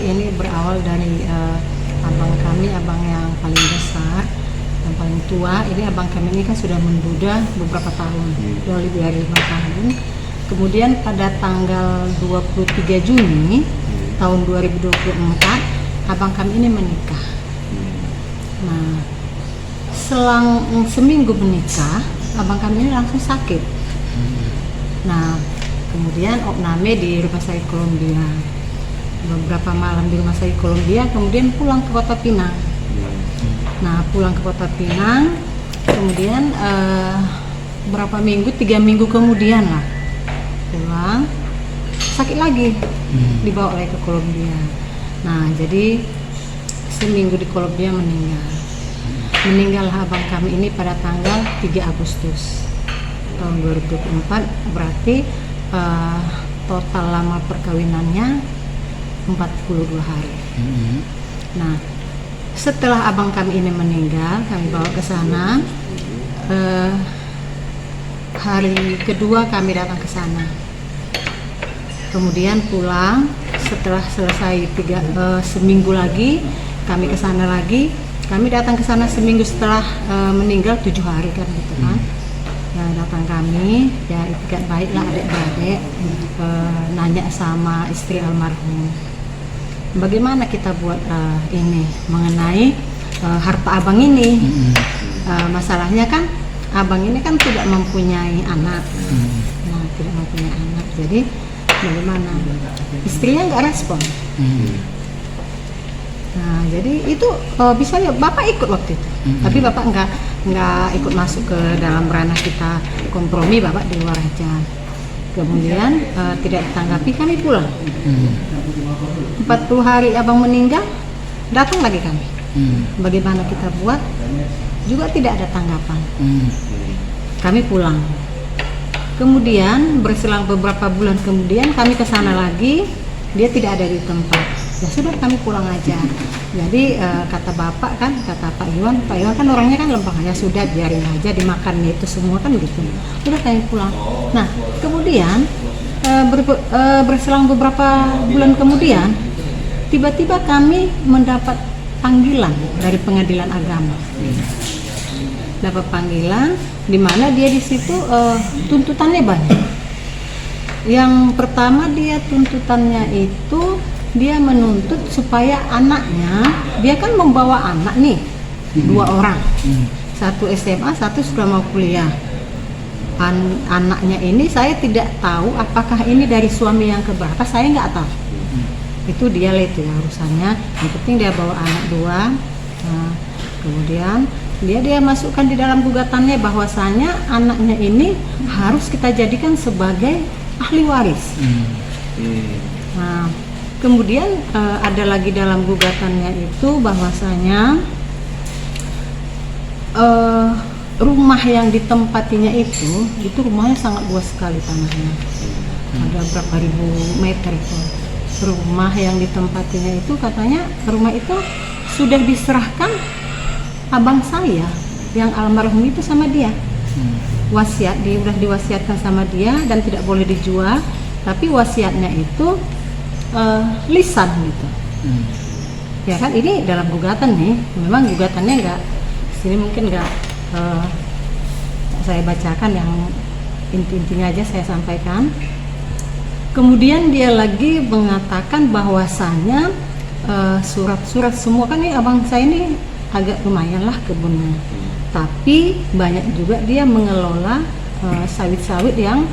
ini berawal dari abang kami, abang yang paling besar, yang paling tua. Ini abang kami ini kan sudah menduda beberapa tahun, lebih dari 5 tahun. Kemudian pada tanggal 23 Juni tahun 2024, abang kami ini menikah. Nah, selang seminggu menikah, abang kami ini langsung sakit. Nah, kemudian opname di Rumah Sakit Columbia. Beberapa malam di Rumah Sakit Columbia, kemudian pulang ke Kota Pinang. Nah, pulang ke Kota Pinang, kemudian berapa minggu, 3 minggu kemudian lah, pulang, sakit lagi, dibawa lagi ke Columbia. Nah, jadi seminggu di Columbia meninggal. Meninggallah abang kami ini pada tanggal 3 Agustus tahun 2024, berarti total lama perkawinannya 42 hari. Nah, setelah abang kami ini meninggal, kami bawa ke sana. Hari kedua kami datang ke sana. Kemudian pulang setelah selesai seminggu lagi, kami ke sana lagi. Kami datang ke sana seminggu setelah meninggal 7 hari kan gitu kan. Ya, datang kami, ya itikat baiklah adik-adik, nanya sama istri almarhum, bagaimana kita buat ini mengenai harta abang ini. Masalahnya kan abang ini kan tidak mempunyai anak. Nah, tidak mempunyai anak, jadi bagaimana? Istrinya nggak respon. Nah, jadi itu bisa ya, bapak ikut waktu itu, tapi bapak nggak ikut masuk ke dalam ranah kita kompromi, bapak di luar aja. Kemudian tidak ditanggapi, kami pulang. 40 hari abang meninggal, datang lagi kami. Bagaimana kita buat? Juga tidak ada tanggapan. Kami pulang. Kemudian berselang beberapa bulan kemudian kami ke sana lagi, dia tidak ada di tempat. Ya sudah, kami pulang aja. Jadi kata bapak kan, kata Pak Iwan kan orangnya kan lempeng, ya sudah biarin aja dimakannya itu semua kan gitu. Udah, kami pulang. Nah, kemudian berselang beberapa bulan kemudian, tiba-tiba kami mendapat panggilan dari pengadilan agama. Dapat panggilan di mana dia di situ tuntutannya banyak. Yang pertama, dia tuntutannya itu dia menuntut supaya anaknya, dia kan membawa anak nih, 2 orang, satu SMA, satu sudah mau kuliah. Anaknya ini saya tidak tahu apakah ini dari suami yang keberapa, saya nggak tahu. Itu dia itu ya urusannya. Yang penting dia bawa anak 2. Nah, kemudian dia masukkan di dalam gugatannya bahwasanya anaknya ini harus kita jadikan sebagai ahli waris. Nah, kemudian ada lagi dalam gugatannya itu bahwasanya rumah yang ditempatinya itu rumahnya sangat luas sekali tanahnya. Ada berapa ribu meter itu. Rumah yang ditempatinya itu katanya rumah itu sudah diserahkan abang saya yang almarhum itu sama dia. Wasiat, udah diwasiatkan sama dia dan tidak boleh dijual, tapi wasiatnya itu lisan gitu. Ya kan, ini dalam gugatan nih, memang gugatannya enggak sini mungkin enggak saya bacakan, yang inti-intinya aja saya sampaikan. Kemudian dia lagi mengatakan bahwasanya surat-surat semua kan, ini abang saya ini agak lumayan lah kebunnya, tapi banyak juga dia mengelola sawit-sawit yang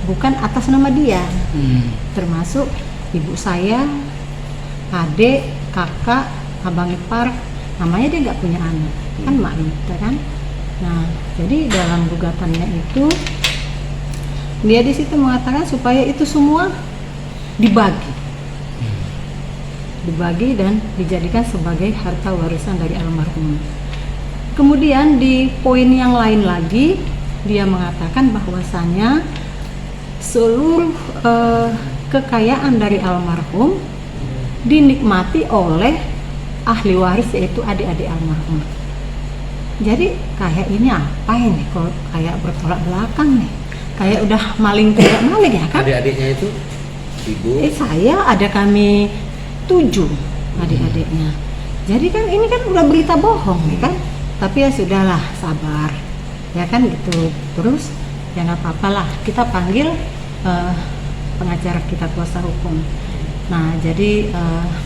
bukan atas nama dia, termasuk ibu saya, adik, kakak, abang ipar, namanya dia nggak punya anak, kan mak kita kan. Nah, jadi dalam gugatannya itu dia di situ mengatakan supaya itu semua dibagi dan dijadikan sebagai harta warisan dari almarhum. Kemudian di poin yang lain lagi dia mengatakan bahwasanya seluruh kekayaan dari almarhum dinikmati oleh ahli waris, yaitu adik-adik almarhum. Jadi kayak ini apa ini kok kayak bertolak belakang nih, kayak udah maling tidak maling ya kan. Adik-adiknya itu ibu? Saya ada kami 7 adik-adiknya. Jadi kan ini kan udah berita bohong kan, tapi ya sudahlah, sabar ya kan gitu. Terus ya nggak apa-apalah, kita panggil pengacara kita, kuasa hukum. Nah jadi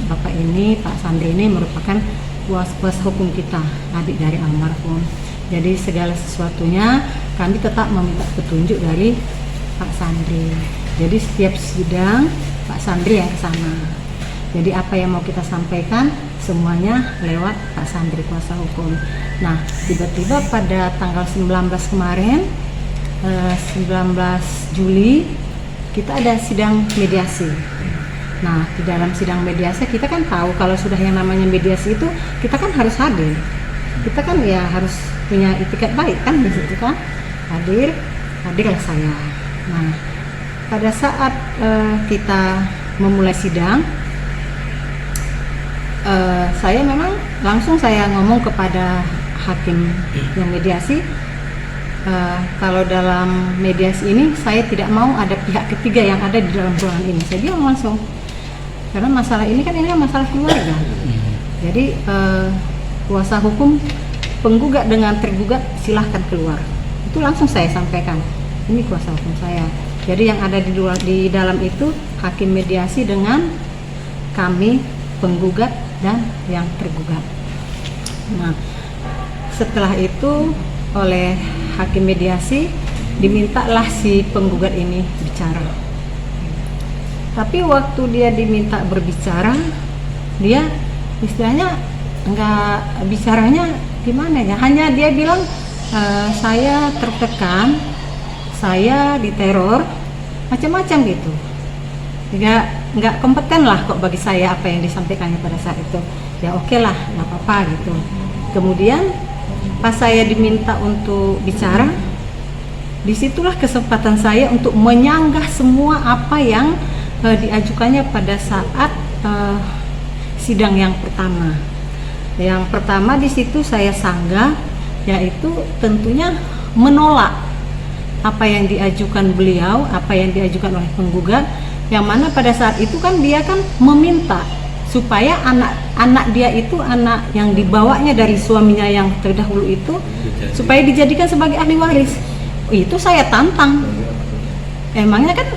bapak ini, Pak Sandri ini merupakan kuasa hukum kita, adik dari almarhum. Jadi segala sesuatunya kami tetap meminta petunjuk dari Pak Sandri. Jadi setiap sidang Pak Sandri yang ke sana. Jadi apa yang mau kita sampaikan semuanya lewat Pak Sandri, kuasa hukum. Nah tiba-tiba pada tanggal 19 kemarin, 19 Juli kita ada sidang mediasi. Nah di dalam sidang mediasi kita kan tahu kalau sudah yang namanya mediasi itu kita kan harus hadir. Kita kan ya harus punya itikat baik kan di situ kan, hadirlah saya. Nah pada saat kita memulai sidang, saya memang langsung saya ngomong kepada hakim yang mediasi, kalau dalam mediasi ini saya tidak mau ada pihak ketiga yang ada di dalam ruangan ini. Saya bilang langsung, karena masalah ini kan masalah keluarga. Jadi kuasa hukum, penggugat dengan tergugat silahkan keluar. Itu langsung saya sampaikan, ini kuasa hukum saya. Jadi yang ada di dalam itu hakim mediasi dengan kami penggugat dan yang tergugat. Nah setelah itu oleh hakim mediasi dimintalah si penggugat ini bicara. Tapi waktu dia diminta berbicara, dia istilahnya enggak bicaranya gimana ya, hanya dia bilang saya tertekan, saya diteror, macam-macam gitu. Nggak kompeten lah kok bagi saya apa yang disampaikannya pada saat itu. Ya oke lah, nggak apa-apa gitu. Kemudian pas saya diminta untuk bicara, disitulah kesempatan saya untuk menyanggah semua apa yang diajukannya pada saat sidang yang pertama. Yang pertama di situ saya sanggah, yaitu tentunya menolak apa yang diajukan beliau, apa yang diajukan oleh penggugat, yang mana pada saat itu kan dia kan meminta supaya anak dia itu, anak yang dibawanya dari suaminya yang terdahulu itu, supaya dijadikan sebagai ahli waris. Itu saya tantang. Emangnya kan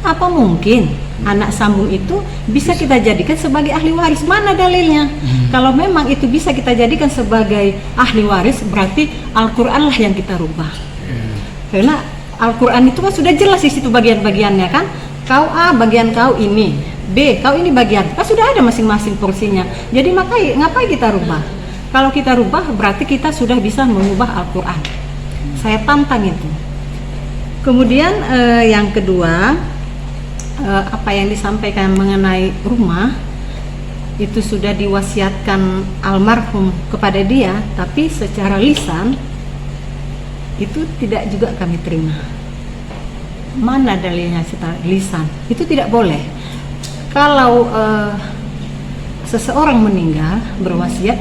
apa mungkin anak sambung itu bisa kita jadikan sebagai ahli waris? Mana dalilnya? Kalau memang itu bisa kita jadikan sebagai ahli waris, berarti Al-Quran lah yang kita rubah. Karena Al-Quran itu kan sudah jelas di situ bagian-bagiannya kan. Kau A bagian kau ini, B kau ini bagian, kan sudah ada masing-masing porsinya. Jadi ngapain kita rubah? Kalau kita rubah berarti kita sudah bisa mengubah Al-Quran. Saya tantang itu. Kemudian yang kedua, apa yang disampaikan mengenai rumah itu sudah diwasiatkan almarhum kepada dia, tapi secara lisan itu tidak juga kami terima. Mana dalilnya secara lisan? Itu tidak boleh. Kalau seseorang meninggal berwasiat,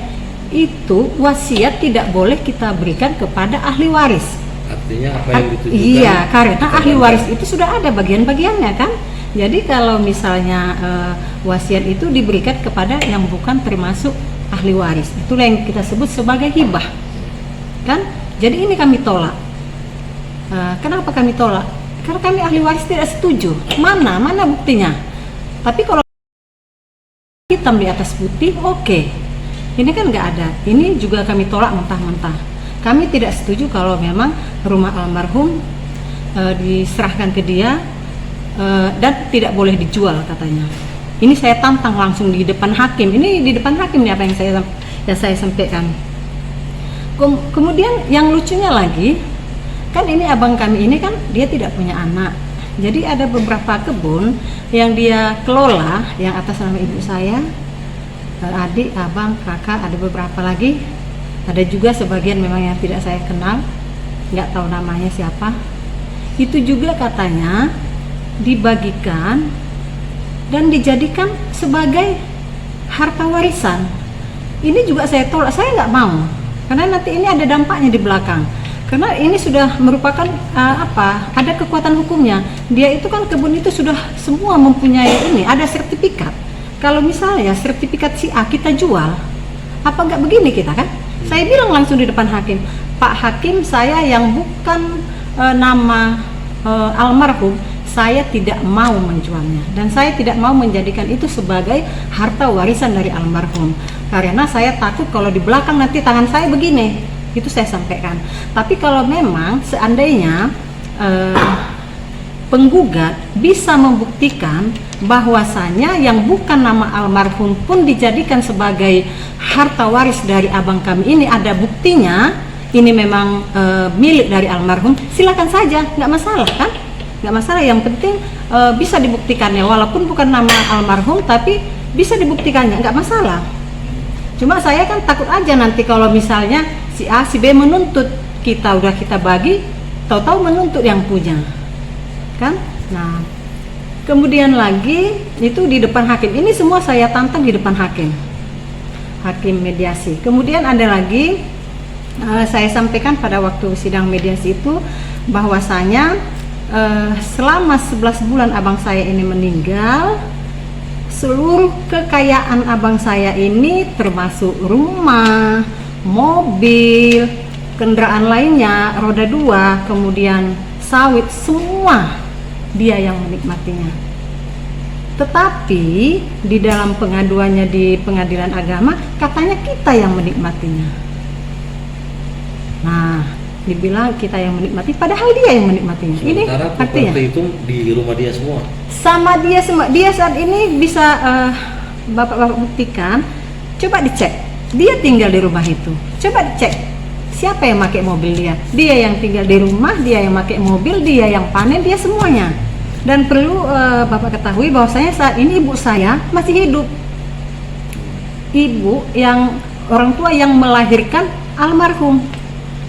itu wasiat tidak boleh kita berikan kepada ahli waris. Artinya apa yang ditujukan? Iya, karena ahli waris itu sudah ada bagian-bagiannya kan. Jadi kalau misalnya wasiat itu diberikan kepada yang bukan termasuk ahli waris, itulah yang kita sebut sebagai hibah, kan? Jadi ini kami tolak. Kenapa kami tolak? Karena kami ahli waris tidak setuju. Mana buktinya? Tapi kalau hitam di atas putih, oke. Ini kan nggak ada. Ini juga kami tolak mentah-mentah. Kami tidak setuju kalau memang rumah almarhum diserahkan ke dia dan tidak boleh dijual katanya. Ini saya tantang langsung di depan hakim. Ini di depan hakim nih apa yang saya sampaikan. Kemudian yang lucunya lagi, kan ini abang kami ini kan dia tidak punya anak. Jadi ada beberapa kebun yang dia kelola yang atas nama ibu saya, adik, abang, kakak, ada beberapa lagi. Ada juga sebagian memang yang tidak saya kenal, nggak tahu namanya siapa. Itu juga katanya dibagikan dan dijadikan sebagai harta warisan. Ini juga saya tolak, saya nggak mau, karena nanti ini ada dampaknya di belakang. Karena ini sudah merupakan ada kekuatan hukumnya. Dia itu kan kebun itu sudah semua mempunyai ini, ada sertifikat. kalau misalnya sertifikat si A kita jual, apa nggak begini kita kan? Saya bilang langsung di depan hakim, Pak Hakim, saya yang bukan nama almarhum, saya tidak mau menjualnya dan saya tidak mau menjadikan itu sebagai harta warisan dari almarhum karena saya takut kalau di belakang nanti tangan saya begini. Itu saya sampaikan. Tapi kalau memang seandainya penggugat bisa membuktikan bahwasanya yang bukan nama almarhum pun dijadikan sebagai harta waris dari abang kami ini, ada buktinya, ini memang milik dari almarhum, silakan saja, nggak masalah kan? Nggak masalah, yang penting bisa dibuktikannya, walaupun bukan nama almarhum tapi bisa dibuktikannya, nggak masalah. Cuma saya kan takut aja nanti kalau misalnya si A, si B menuntut, kita udah kita bagi, tahu-tahu menuntut yang punya, kan? Nah, kemudian lagi itu di depan hakim, ini semua saya tantang di depan hakim mediasi. Kemudian ada lagi saya sampaikan pada waktu sidang mediasi itu bahwasanya selama 11 bulan abang saya ini meninggal, seluruh kekayaan abang saya ini termasuk rumah, mobil, kendaraan lainnya, roda 2, kemudian sawit, semua dia yang menikmatinya. Tetapi di dalam pengaduannya di pengadilan agama katanya kita yang menikmatinya. Nah, dibilang kita yang menikmati, padahal dia yang menikmatinya. Ini artinya itu di rumah dia semua. Sama dia semua. Dia saat ini bisa bapak-bapak buktikan. Coba dicek. Dia tinggal di rumah itu. Coba dicek. Siapa yang pakai mobil dia? Dia yang tinggal di rumah, dia yang pakai mobil, dia yang panen, dia semuanya. Dan perlu bapak ketahui bahwasanya saat ini ibu saya masih hidup. Ibu yang orang tua yang melahirkan almarhum.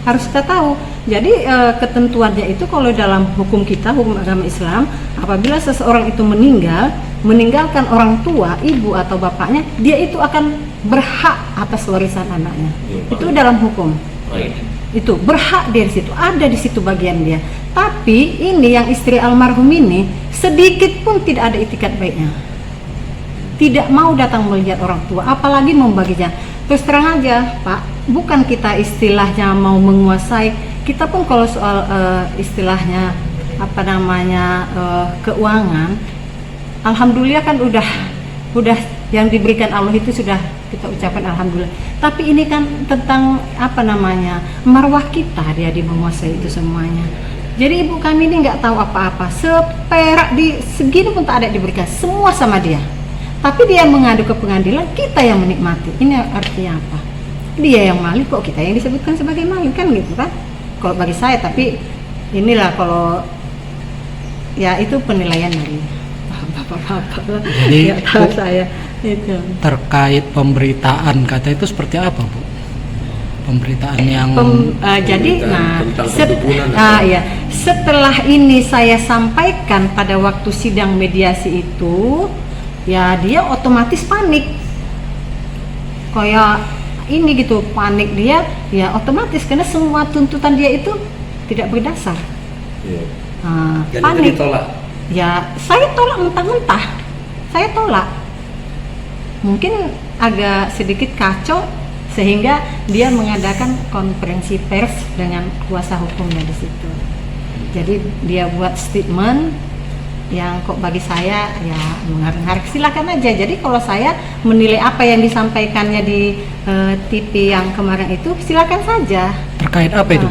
Harus kita tahu. Jadi ketentuannya itu kalau dalam hukum kita, hukum agama Islam, apabila seseorang itu meninggalkan orang tua, ibu atau bapaknya, dia itu akan berhak atas warisan anaknya. Itu dalam hukum. Itu berhak dia di situ, ada di situ bagian dia. Tapi ini yang istri almarhum ini sedikit pun tidak ada itikat baiknya. Tidak mau datang melihat orang tua, apalagi membaginya. Terus terang aja, Pak, bukan kita istilahnya mau menguasai, kita pun kalau soal istilahnya keuangan, alhamdulillah kan udah yang diberikan Allah itu sudah kita ucapkan alhamdulillah. Tapi ini kan tentang marwah kita, dia menguasai itu semuanya. Jadi ibu kami ini nggak tahu apa-apa, seperak di segini pun tak ada diberikan, semua sama dia. Tapi dia mengadu ke pengadilan, kita yang menikmati. Ini artinya apa? Dia yang maling, kok kita yang disebutkan sebagai maling, kan gitu kan? Kalau bagi saya, tapi inilah kalau ya itu penilaian dari bapak-bapak. Jadi ya, tahu saya itu. Terkait pemberitaan kata itu seperti apa, Bu? Pemberitaan yang jadi tentang ya, setelah ini saya sampaikan pada waktu sidang mediasi itu, ya dia otomatis panik. Kayak ini gitu, panik dia, ya otomatis karena semua tuntutan dia itu tidak berdasar. Iya. Jadi panik. Ditolak. Ya, saya tolak mentah-mentah. Saya tolak. Mungkin agak sedikit kacau sehingga dia mengadakan konferensi pers dengan kuasa hukumnya di situ. Jadi dia buat statement yang kok bagi saya ya mengharu-haru, silakan aja. Jadi kalau saya menilai apa yang disampaikannya di TV yang kemarin itu, silakan saja. Terkait apa itu?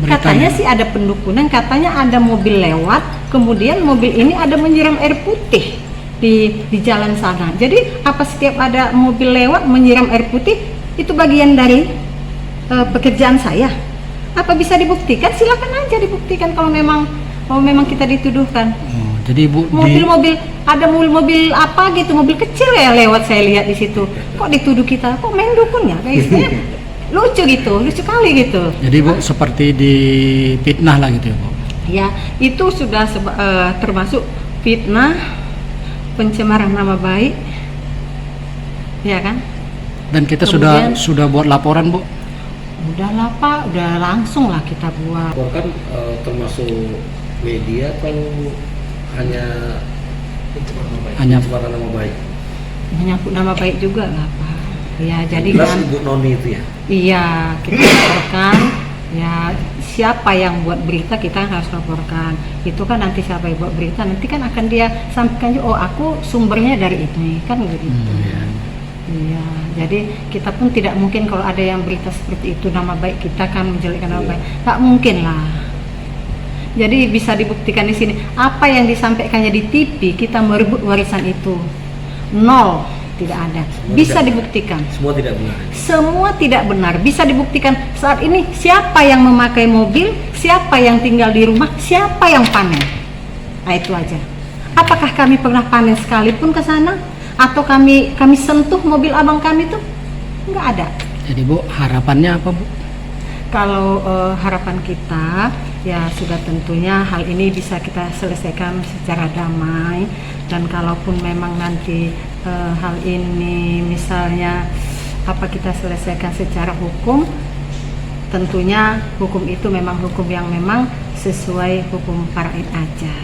Katanya sih ada pendukunan, katanya ada mobil lewat, kemudian mobil ini ada menyiram air putih di jalan sana. Jadi apa setiap ada mobil lewat menyiram air putih itu bagian dari pekerjaan saya? Apa bisa dibuktikan? Silakan aja dibuktikan kalau memang kita dituduhkan. Jadi Bu, mobil-mobil ada mobil apa gitu, mobil kecil ya lewat, saya lihat di situ. Kok dituduh kita? Kok main dukun ya? Kayaknya lucu gitu, lucu kali gitu. Jadi Bu seperti difitnah lah gitu ya, Bu. Ya, itu sudah termasuk fitnah, pencemaran nama baik. Ya kan? Dan kita Kemudian, sudah buat laporan, Bu. Udahlah Pak, udah langsung lah kita buat. Kan termasuk media atau hanya pencemaran nama baik? menyangkut nama baik juga lah Pak. Ya jadi Jelas kan Ibu Noni itu ya. iya kita laporkan ya, siapa yang buat berita kita harus laporkan. Itu kan nanti siapa yang buat berita nanti kan akan dia sampaikan juga, oh aku sumbernya dari ini kan begitu. Iya, jadi kita pun tidak mungkin kalau ada yang berita seperti itu nama baik kita kan menjelekkan nama baik, nggak mungkin lah. Jadi bisa dibuktikan di sini apa yang disampaikannya di TV kita merebut warisan itu nol, tidak ada. Bisa dibuktikan. Semua tidak benar. Semua tidak benar. Bisa dibuktikan saat ini siapa yang memakai mobil, siapa yang tinggal di rumah, siapa yang panen. Nah itu aja. Apakah kami pernah panen sekalipun ke sana? Atau kami sentuh mobil abang kami tuh? Nggak ada. Jadi Bu, harapannya apa Bu? Kalau harapan kita ya sudah tentunya hal ini bisa kita selesaikan secara damai, dan kalaupun memang nanti hal ini misalnya kita selesaikan secara hukum, tentunya hukum itu memang hukum yang memang sesuai hukum faraid aja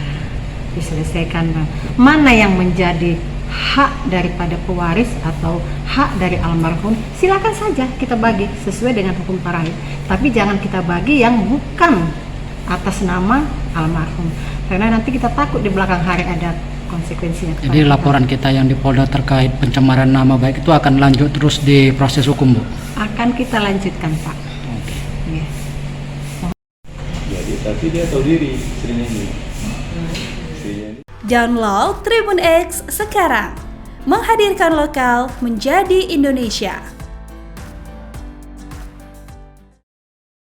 diselesaikan. Mana yang menjadi hak daripada pewaris atau hak dari almarhum, silakan saja kita bagi sesuai dengan hukum faraid, tapi jangan kita bagi yang bukan atas nama almarhum, karena nanti kita takut di belakang hari ada konsekuensinya. Jadi laporan kita yang di Polda terkait pencemaran nama baik itu akan lanjut terus di proses hukum Bu? Akan kita lanjutkan Pak. Oke. Ya. Jadi tapi dia tahu diri istrinya ini. Download Tribun X sekarang, menghadirkan lokal menjadi Indonesia.